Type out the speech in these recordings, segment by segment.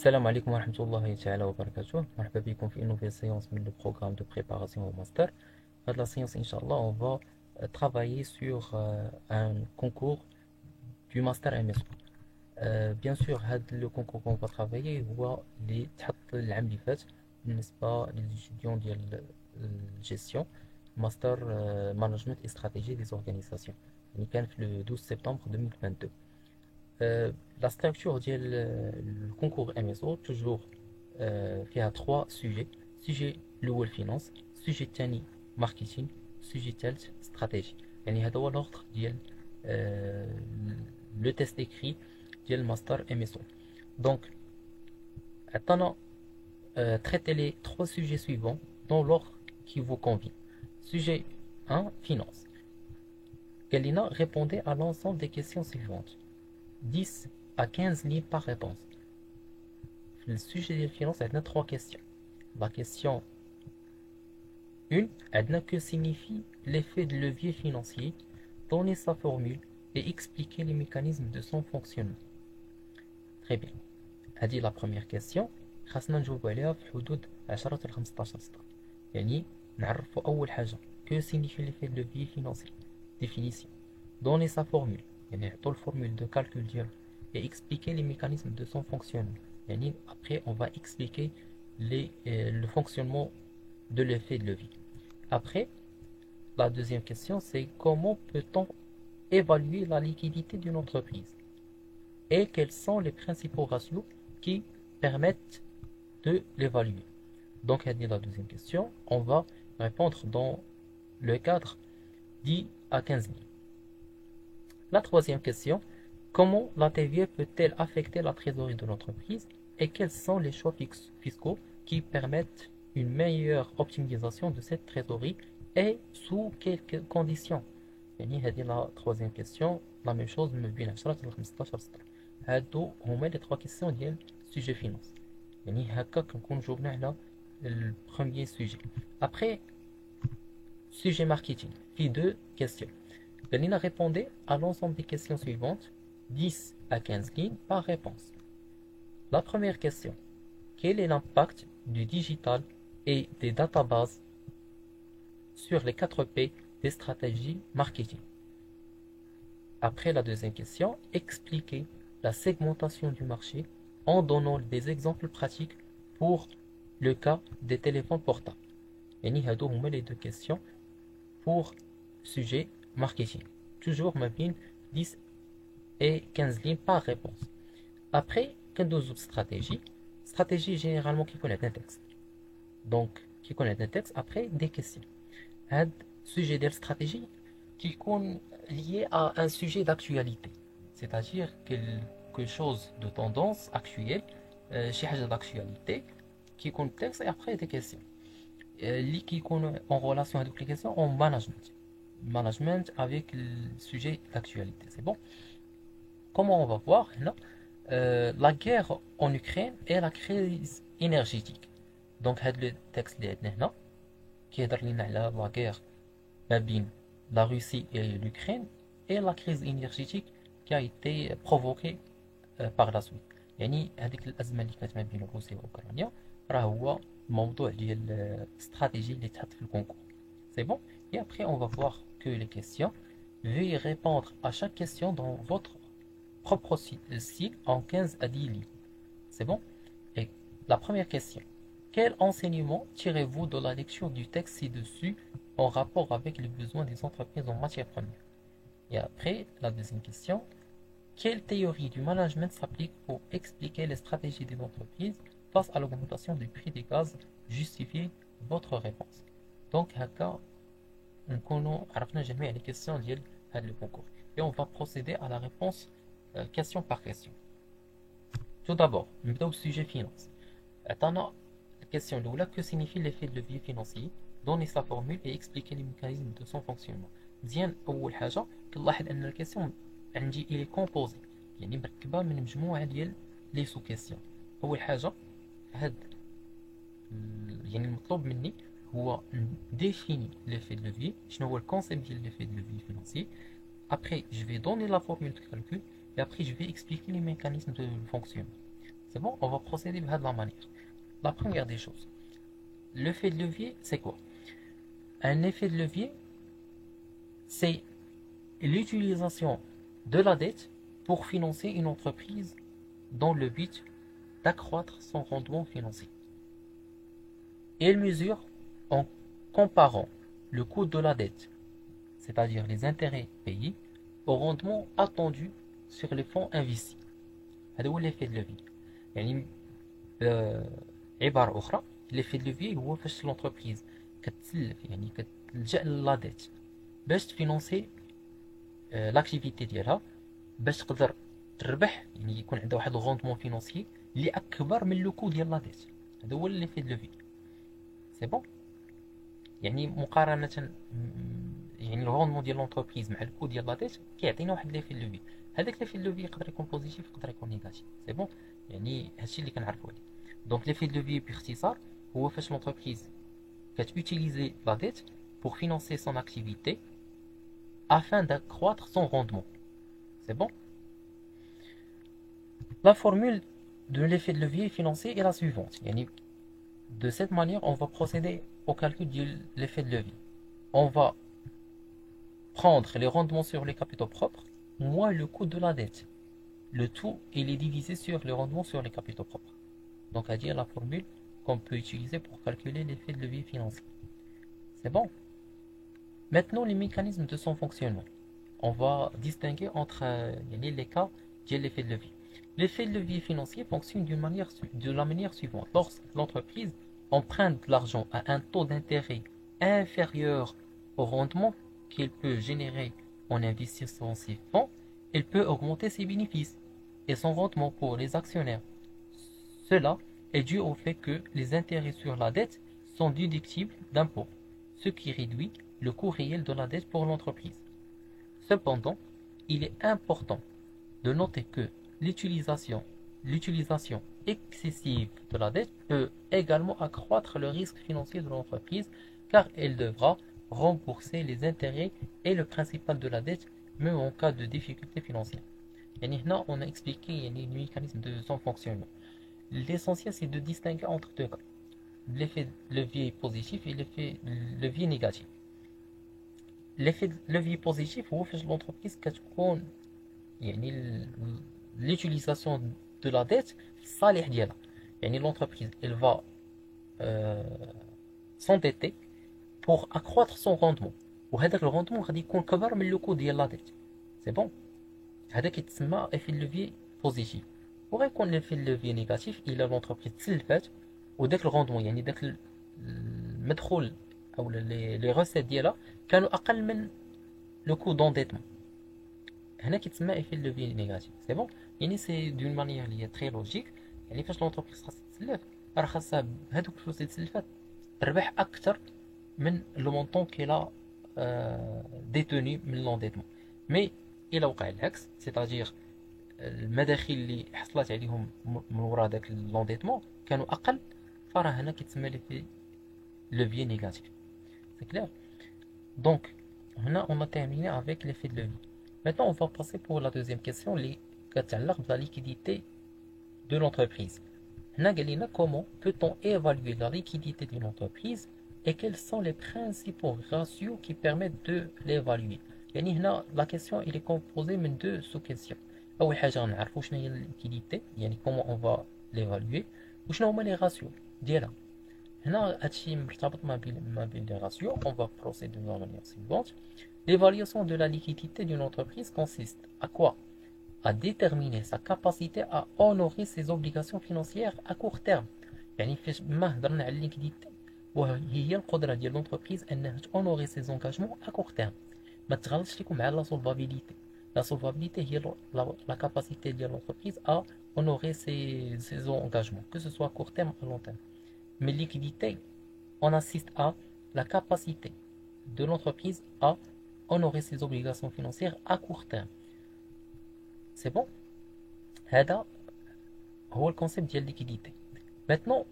Salam alaikum wa rahmatullahi ta'ala wa barakatuh. مرحبا بكم في une nouvelle séance من le programme de préparation au master. Dans la séance, Inch'Allah, on va travailler sur un concours du master MSO. Bien sûr, le concours qu'on va travailler هو اللي تحط العام اللي فات بالنسبة للإتيديون ديال الجيستيون master management et stratégie des organisations. اللي كان في le 12 septembre 2022. La structure du concours MSO toujours فيها 3 sujets. Sujet الأول finance, sujet الثاني marketing, sujet الثالث stratégie. يعني هذا هو l'ordre ديال le test écrit ديال master MSO. Donc عطانا traiter les 3 sujets suivants dans l'ordre qui vous convient. Sujet 1 finance. قال لنا répondez à l'ensemble des questions suivantes. 10 à 15 lignes par réponse. Le sujet des finances, il y a 3 questions. La question 1, que signifie l'effet de levier financier, donner sa formule et expliquer les mécanismes de son fonctionnement. Très bien. هذه la première question. خاصنا نجاوب عليها في حدود 10 ل 15 سطر. يعني نعرفوا أول حاجة que signifie l'effet de levier financier. Définition. Donner sa formule. يعني نعطوا الفورمule de calcul ديالو et expliquer les mécanismes de son fonctionnement. يعني après on va expliquer le fonctionnement de l'effet de levier. Après, la deuxième question c'est comment peut-on évaluer la liquidité d'une entreprise et quels sont les principaux ratios qui permettent de l'évaluer. Donc c'est la deuxième question, on va répondre dans le cadre 10 à 15 lignes. La troisième question, comment la TVA peut-elle affecter la trésorerie de l'entreprise et quels sont les choix fiscaux qui permettent une meilleure optimisation de cette trésorerie et sous quelles conditions. يعني هذه la troisième question, la même chose ما بين 10 ل 15 سطر. هادو هما les 3 questions ديال sujet finance. يعني هكا كنكون جاوبنا على le premier sujet. Après, sujet marketing, في 2 questions. Galina répondait à l'ensemble des questions suivantes, 10 à 15 lignes par réponse. La première question, quel est l'impact du digital et des databases sur les 4 P des stratégies marketing? Après la deuxième question, expliquez la segmentation du marché en donnant des exemples pratiques pour le cas des téléphones portables. يعني هادو هما les 2 questions pour sujet marketing. Toujours ma bin 10 et 15 lignes par réponse. Après, quand autres stratégies, stratégie généralement qui connaît un texte. Donc, qui connaît un texte, après des questions. Un sujet de stratégie qui est lié à un sujet d'actualité. C'est-à-dire quelque chose de tendance actuelle, chez حاجة d'actualité, qui est contexte et après des questions. Qui est en relation avec les questions en management avec le sujet d'actualité. C'est bon. Comment on va voir là, la guerre en Ukraine et la crise énergétique. Donc, le texte qui est la guerre la Russie et l'Ukraine et la crise énergétique qui a été provoquée par la suite. يعني هذيك الأزمة اللي كانت ما بين روسيا وأوكرانيا راه هو الموضوع ديال الاستراتيجي اللي تحط في الكونكور. C'est bon. Et après, on va voir que les questions. Veuillez répondre à chaque question dans votre propre style en 15 à 10 lignes. C'est bon. Et la première question. Quel enseignement tirez-vous de la lecture du texte ci-dessus en rapport avec les besoins des entreprises en matière première? Et après, la deuxième question. Quelle théorie du management s'applique pour expliquer les stratégies des entreprises face à l'augmentation du prix des gaz? Justifiez votre réponse. Donc, هكا نكونوا عرفنا جميع les questions ديال هذا le concours. Et on va procéder à la réponse question par question. Tout d'abord, نبداو بالsujet finance. عطانا الكيسيون الأولى que signifie l'effet de levier financier, donner sa formule et expliquer les mécanismes de son fonctionnement. مزيان أول حاجة كنلاحظ أن الكيسيون عندي il est composé يعني مركبة من مجموعة ديال لي سو كيسيون. أول حاجة هاد يعني المطلوب مني هو définir l'effet de levier, شنو هو الكونسيبت ديال l'effet de levier financier. Après, je vais donner la formule de calcul et après je vais expliquer les mécanismes de fonctionnement. C'est bon, on va procéder de la manière. La première des choses, l'effet de levier, c'est quoi? Un effet de levier, c'est l'utilisation de la dette pour financer une entreprise dans le but d'accroître son rendement financier. Et elle mesure en comparant le coût de la dette, c'est-à-dire les intérêts payés, au rendement attendu sur les fonds investis. هذا هو l'effet de levier. يعني بعبارة أخرى l'effet de levier هو فاش l'entreprise كتسلف يعني كتلجأ لا ديت باش تفينونسي لاكتيفيتي ديالها باش تقدر تربح يعني يكون عندها واحد الغوندمون فينونسيي اللي اكبر من لو كو ديال لا ديت. هذا هو ليفي دو لوفي. سي بون يعني مقارنه يعني الغوندمون ديال لونتربريز مع الكو ديال لا ديت كيعطينا واحد ليفي دو لوفي. هذاك ليفي دو لوفي يقدر يكون بوزيتيف يقدر يكون نيجاتيف. سي بون يعني هادشي اللي كنعرفوا عليه. دونك ليفي دو لوفي باختصار هو فاش لونتربريز كتوتيليزي لا ديت pour financer son activité afin d'accroître son rendement. C'est bon? La formule de l'effet de levier financier est la suivante. De cette manière, on va procéder au calcul de l'effet de levier. On va prendre les rendements sur les capitaux propres moins le coût de la dette. Le tout, il est divisé sur les rendements sur les capitaux propres. Donc, à dire la formule qu'on peut utiliser pour calculer l'effet de levier financier. C'est bon? Maintenant, les mécanismes de son fonctionnement. On va distinguer entre les cas de l'effet de levier. L'effet de levier financier fonctionne de la manière suivante. Lorsque l'entreprise emprunte de l'argent à un taux d'intérêt inférieur au rendement qu'elle peut générer en investissant ses fonds, elle peut augmenter ses bénéfices et son rendement pour les actionnaires. Cela est dû au fait que les intérêts sur la dette sont déductibles d'impôts, ce qui réduit le coût réel de la dette pour l'entreprise. Cependant, il est important de noter que l'utilisation excessive de la dette peut également accroître le risque financier de l'entreprise car elle devra rembourser les intérêts et le principal de la dette même en cas de difficultés financières. Là, on a expliqué le mécanisme de son fonctionnement. L'essentiel, c'est de distinguer entre deux cas. L'effet levier positif et l'effet levier négatif. L'effet levier positif هو فاش l'entreprise كتكون يعني l'utilisation de la dette صالح ديالها. يعني l'entreprise elle va s'endetter pour accroître son rendement. وهذاك الغوندمون غادي يكون كبر من لو كو ديال لا ديت. سي بون هذا كيتسمى effet levier positif. وغيكون l'effet levier négatif الا l'entreprise تسلفات وداك الغوندمون يعني داك المدخول او لي ريسيت ديالها كانوا اقل من لو كو دونديتمون. هنا كيتسمى ايفي لوفي نيجاتيف. سي بون يعني سي دون مانيير اللي هي تري لوجيك. يعني فاش لونتربريز خاصها تسلف راه خاصها بهذوك الفلوس اللي تسلفات تربح اكثر من لو مونطون كيلا ديتوني من لونديتمون. مي الى وقع العكس سيتاجير المداخيل اللي حصلت عليهم من وراء داك لونديتمون كانوا اقل فراه هنا كيتسمى ليفي levier négatif. C'est clair? Donc, on a terminé avec l'effet de levier. Maintenant, on va passer pour la deuxième question, la liquidité de l'entreprise. Comment peut-on évaluer la liquidité d'une entreprise et quels sont les principaux ratios qui permettent de l'évaluer? La question elle est composée de deux sous-questions. أول حاجة نعرفوا شنو هي liquidité, comment on va l'évaluer, وشنو هما les ratios ديالها. هنا هادشي مرتبط ما بين les ratios. On va procéder de la manière suivante. L'évaluation de la liquidité d'une entreprise consiste à quoi? À déterminer sa capacité à honorer ses obligations financières à court terme. يعني فاش ما هضرنا على liquidité وهي القدرة ديال l'entreprise أنها honorer ses engagements à court terme. ما تغلطش لكم مع la solvabilité. La solvabilité هي la capacité de l'entreprise à honorer ses engagements, que ce soit à court terme ou à long terme. Mais liquidité, on assiste à la capacité de l'entreprise à honorer ses obligations financières à court terme. C'est bon? هذا هو le concept de la liquidité. Maintenant,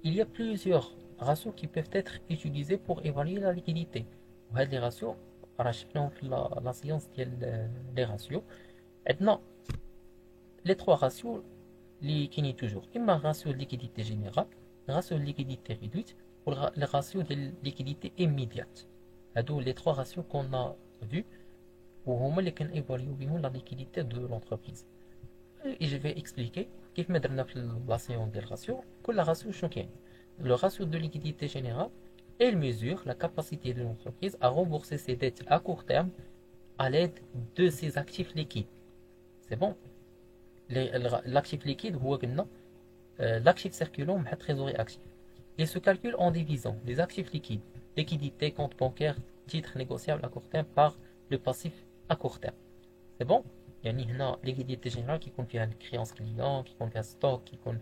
il y a plusieurs ratios qui peuvent être utilisés pour évaluer la liquidité. وهاد les ratios راه شفناهم في la science ديال les ratios. Maintenant, les trois ratios qui est toujours le ratio de liquidité générale, le ratio de liquidité réduite ou le ratio de liquidité immédiate. C'est les trois ratios qu'on a vus où on évalue la liquidité de l'entreprise. Et je vais expliquer كيف ما درنا في البلاسيون ديال الراتيو كل راتيو شنو كاين. Le ratio de liquidité générale, elle mesure la capacité de l'entreprise à rembourser ses dettes à court terme à l'aide de ses actifs liquides. C'est bon. L'actif liquide هو قلنا l'actif circulant مع trésorerie actif. Il se calcule en divisant les actifs liquides, liquidités, comptes bancaires, titres négociables à court terme par le passif à court terme. C'est bon. يعني هنا liquidité générale qui يكون فيها الكريانس كليون qui يكون فيها ستوك qui يكون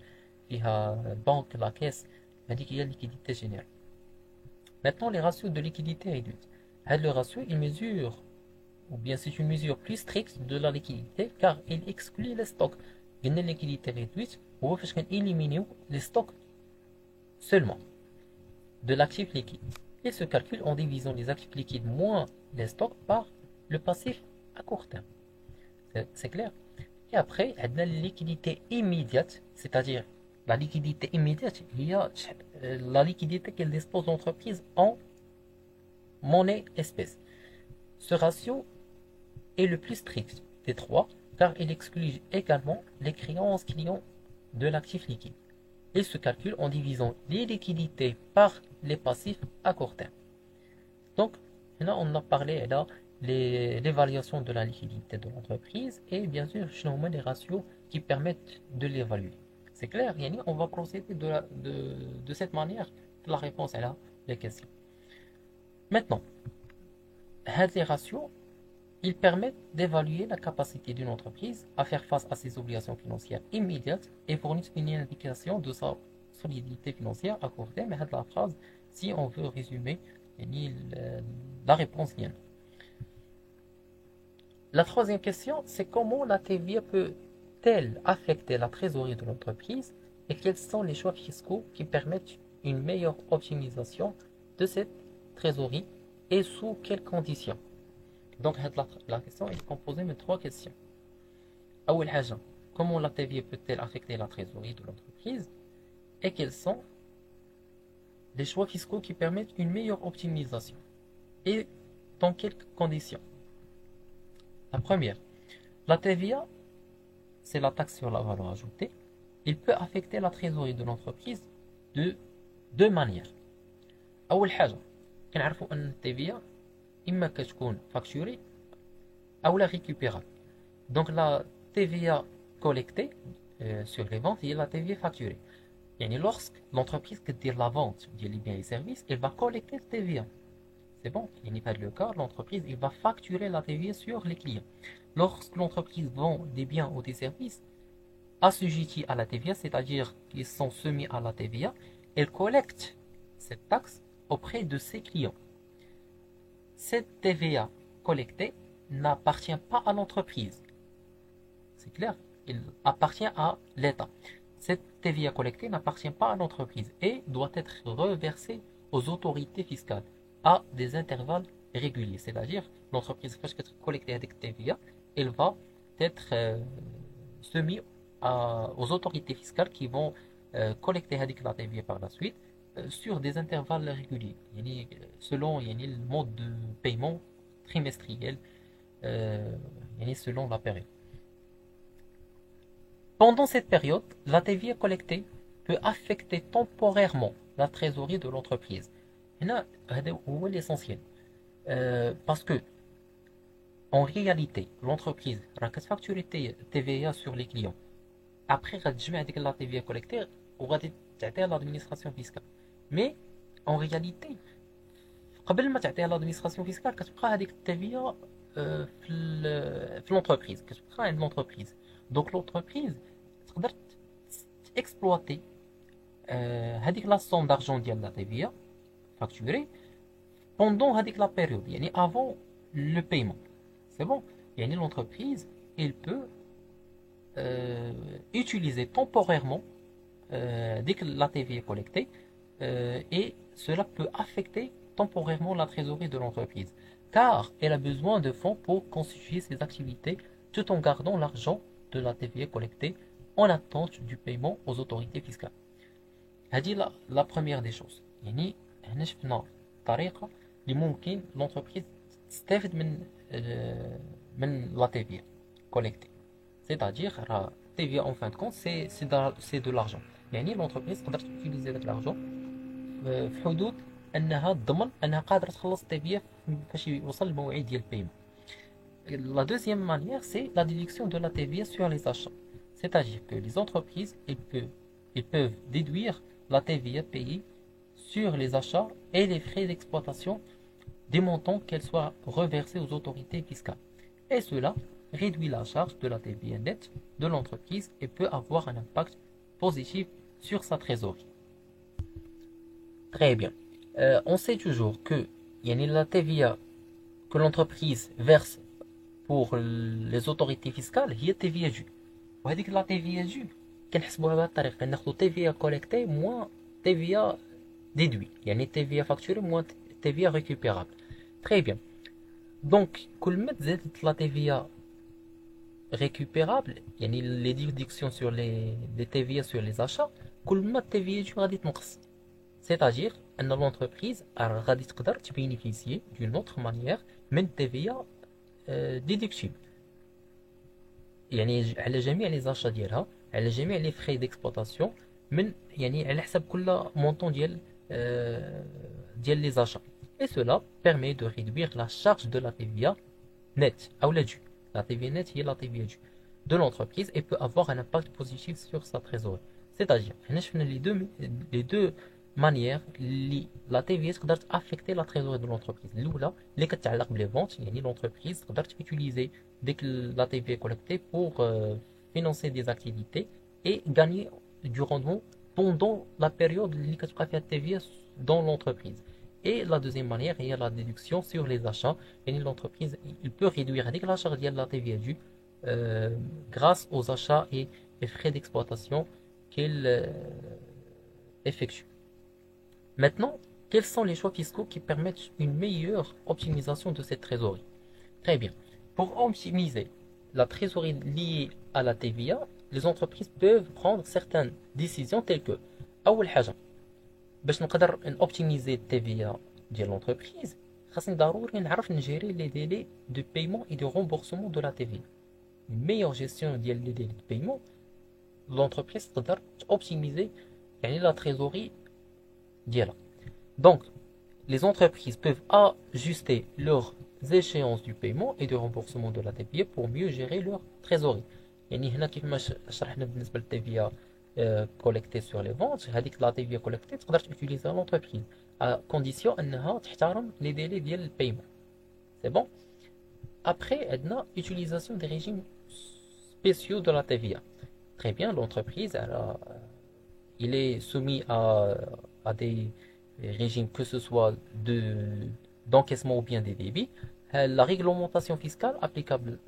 فيها بنك لا كيس هذيك هي liquidité générale. Maintenant les ratios de liquidité réduite. Le ratio il mesure ou bien c'est une mesure plus stricte de la liquidité car il exclut les stocks. قلنا liquidité réduite هو فاش كنإليمينيو les stocks seulement de l'actif liquide. Il se calcule en divisant les actifs liquides moins les stocks par le passif à court terme. C'est clair. Et après, on a la liquidité immédiate, c'est-à-dire la liquidité immédiate, il y a la liquidité qu'elle dispose l'entreprise en monnaie espèce. Ce ratio est le plus strict des trois car il exclut également les créances clients de l'actif liquide. Il se calcule en divisant les liquidités par les passifs à court terme. Donc, là, on a parlé là l'évaluation de la liquidité de l'entreprise et bien sûr, les ratios qui permettent de l'évaluer. C'est clair, yani, on va procéder de cette manière la réponse est là, les questions. Maintenant, ces ratios, ils permettent d'évaluer la capacité d'une entreprise à faire face à ses obligations financières immédiates et fournissent une indication de sa solidité financière à court terme. Mais la phrase, si on veut résumer la réponse vient. La troisième question, c'est comment la TVA peut-elle affecter la trésorerie de l'entreprise et quels sont les choix fiscaux qui permettent une meilleure optimisation de cette trésorerie et sous quelles conditions? Donc, la question est composée de trois questions. Comment la TVA peut-elle affecter la trésorerie de l'entreprise et quels sont les choix fiscaux qui permettent une meilleure optimisation et dans quelles conditions? La première, la TVA, c'est la taxe sur la valeur ajoutée. Il peut affecter la trésorerie de l'entreprise de deux manières. أول حاجة كنعرفوا أن التيفيا إما كتكون facturée أو لا récupérable. Donc la TVA collectée sur les ventes هي la TVA facturée. يعني lorsque l'entreprise كدير la vente ديال les biens et services, elle va collecter la TVA. C'est bon, il n'y a pas de le cas, l'entreprise il va facturer la TVA sur les clients. Lorsque l'entreprise vend des biens ou des services assujettis à la TVA, c'est-à-dire qu'ils sont soumis à la TVA, elle collecte cette taxe auprès de ses clients. Cette TVA collectée n'appartient pas à l'entreprise. C'est clair, il appartient à l'État. Cette TVA collectée n'appartient pas à l'entreprise et doit être reversée aux autorités fiscales à des intervalles réguliers. C'est-à-dire, l'entreprise qui collecte avec TVA, elle va être soumise aux autorités fiscales qui vont collecter avec la TVA par la suite sur des intervalles réguliers, selon le mode de paiement trimestriel, selon la période. Pendant cette période, la TVA collectée peut affecter temporairement la trésorerie de l'entreprise. C'est l'essentiel. Parce que, en réalité, l'entreprise va facturer TVA sur les clients. Après, elle va la TVA collectée ou à l'administration fiscale. Mais, en réalité, قبل ما تعطيها l'administration fiscale, كتبقى هذيك التTVA في l'entreprise, كتبقى عند l'entreprise. Donc l'entreprise تقدر exploiter هذيك la somme d'argent ديال la TVA facturée pendant هذيك la période, يعني avant le paiement. C'est bon. يعني l'entreprise, elle peut utiliser temporairement dès que la TVA est collectée et cela peut affecter temporairement la trésorerie de l'entreprise car elle a besoin de fonds pour constituer ses activités tout en gardant l'argent de la TVA collectée en attente du paiement aux autorités fiscales. هذه la première des choses. يعني هنا شفنا طريقة اللي ممكن l'entreprise تستافد من la TVA collectée. C'est-à-dire la TVA en fin de compte c'est de l'argent. يعني l'entreprise تقدر utiliser داك l'argent في حدود انها تضمن انها قادره تخلص التبيه فاش يوصل الموعد ديال البيمون. La deuxième manière, c'est la déduction de la TVA sur les achats. C'est-à-dire que les entreprises, ils peuvent déduire la TVA payée sur les achats et les frais d'exploitation des montants qu'elles soient reversées aux autorités fiscales. Et cela réduit la charge de la TVA nette de l'entreprise et peut avoir un impact positif sur sa trésorerie. Très bien. On sait toujours que la TVA que l'entreprise verse pour les autorités fiscales هي TVA due. وهذيك la TVA due كنحسبوها بهذه الطريقة كناخذوا TVA collectée moins TVA déduit. يعني TVA facturée moins TVA récupérable. Très bien. Donc كل ما تزادت la TVA récupérable يعني les déductions sur les TVA sur les achats كل ما TVA due غادي تنقص. C'est-à-dire que l'entreprise va bénéficier d'une autre manière من TVA déductible. يعني على جميع les achats ديالها على جميع les frais d'exploitation من يعني على حسب كل montant ديال les achats. Et cela permet de réduire la charge de la TVA nette ou la due. La TVA nette est la TVA due de l'entreprise et peut avoir un impact positif sur sa trésorerie. C'est-à-dire les deux manière la TVA تقدر affecter la trésorerie de l'entreprise. الاولى اللي كتعلق بلي فونت يعني l'entreprise تقدر utiliser ديك la TVA collectée pour financer des activités et gagner du rendement pendant la période اللي كتبقى فيها TVA dans l'entreprise. Et la deuxième manière il y a la déduction sur les achats يعني l'entreprise il peut réduire هذيك la charge ديال la TVA due grâce aux achats et les frais d'exploitation qu'elle effectue. Maintenant, quels sont les choix fiscaux qui permettent une meilleure optimisation de cette trésorerie? Très bien. Pour optimiser la trésorerie liée à la TVA, les entreprises peuvent prendre certaines décisions telles que أول حاجة باش نقدر optimiser التيفيا ديال l'entreprise خاصني ضروري نعرف نجيري les délais de paiement et de remboursement de la TVA. Une meilleure gestion ديال les délais de paiement, l'entreprise تقدر optimiser يعني la trésorerie. Donc, les entreprises peuvent ajuster leurs échéances du paiement et de remboursement de la TVA pour mieux gérer leur trésorerie. يعني هنا كيف ما شرحنا بالنسبة للتيفيا collectée sur les ventes هذيك la TVA collectée تقدر utiliser l'entreprise à condition أنها تحترم les délais ديال البيمون. C'est bon. Après, عندنا utilisation des régimes spéciaux de la TVA. Très bien, l'entreprise il est soumis à des régimes que ce soit d'encaissement ou bien des débits. La réglementation fiscale applicable,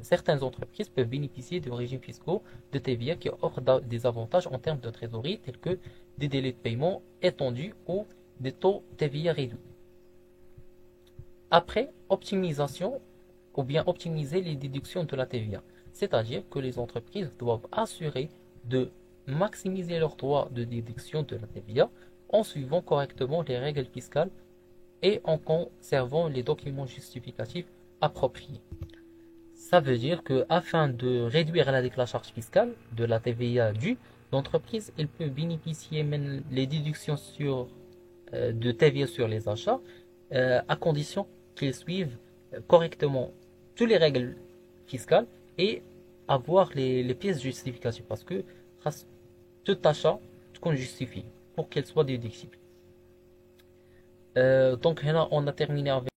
certaines entreprises peuvent bénéficier de régimes fiscaux de TVA qui offrent des avantages en termes de trésorerie tels que des délais de paiement étendus ou des taux TVA réduits. Après, optimisation ou bien optimiser les déductions de la TVA. C'est-à-dire que les entreprises doivent assurer de maximiser leurs droits de déduction de la TVA en suivant correctement les règles fiscales et en conservant les documents justificatifs appropriés. Ça veut dire que afin de réduire la charge fiscale de la TVA due, l'entreprise elle peut bénéficier même les déductions de TVA sur les achats à condition qu'ils suivent correctement toutes les règles fiscales et avoir les pièces justificatives parce que tout achat qu'on justifie pour qu'elle soit déductible. Donc là on a terminé avec